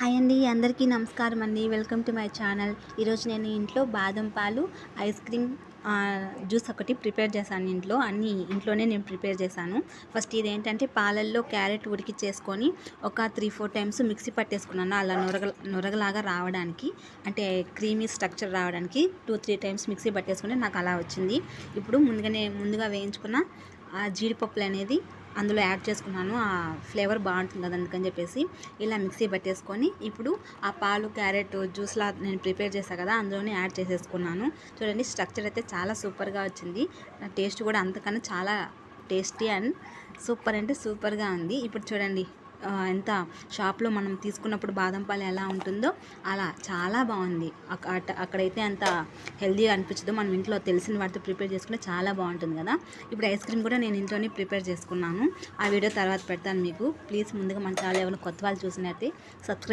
Hi అండి, అందరికీ నమస్కారం అండి. Welcome to my channel. ఈరోజు నేను ఇంట్లో బాదం పాలు, ఐస్ క్రీమ్, జ్యూస్ ఒకటి ప్రిపేర్ చేశాను. అన్నీ ఇంట్లోనే నేను ప్రిపేర్ చేశాను. ఫస్ట్ ఇదేంటంటే పాలల్లో క్యారెట్ ఉడికిచ్చేసుకొని ఒక 3-4 టైమ్స్ మిక్సీ పట్టేసుకున్నాను. అలా నొరగలాగా రావడానికి, అంటే క్రీమీ స్ట్రక్చర్ రావడానికి 2-3 టైమ్స్ మిక్సీ పట్టేసుకుని నాకు అలా వచ్చింది. ఇప్పుడు ముందుగా వేయించుకున్న ఆ జీడిపప్పులు అనేది అందులో యాడ్ చేసుకున్నాను. ఆ ఫ్లేవర్ బాగుంటుంది కదా, అందుకని చెప్పేసి ఇలా మిక్సీ పట్టేసుకొని ఇప్పుడు ఆ పాలు క్యారెట్ జ్యూస్లా నేను ప్రిపేర్ చేశాను కదా, అందులోనే యాడ్ చేసేసుకున్నాను. చూడండి, స్ట్రక్చర్ అయితే చాలా సూపర్గా వచ్చింది. టేస్ట్ కూడా అంతకన్నా చాలా టేస్టీ అండ్ సూపర్ అంటే సూపర్గా ఉంది. ఇప్పుడు చూడండి, ఎంత షాప్లో మనం తీసుకున్నప్పుడు బాదం పాలు ఎలా ఉంటుందో అలా చాలా బాగుంది. అక్కడైతే అంత హెల్తీగా అనిపించదు. మనం ఇంట్లో తెలిసిన వాటితో ప్రిపేర్ చేసుకుంటే చాలా బాగుంటుంది కదా. ఇప్పుడు ఐస్ క్రీమ్ కూడా నేను ఇంట్లోనే ప్రిపేర్ చేసుకున్నాను. ఆ వీడియో తర్వాత పెడతాను మీకు. ప్లీజ్ ముందుగా మన ఛానల్ ఎవరైనా కొత్త వాళ్ళు చూసినట్టే సబ్స్క్రైబ్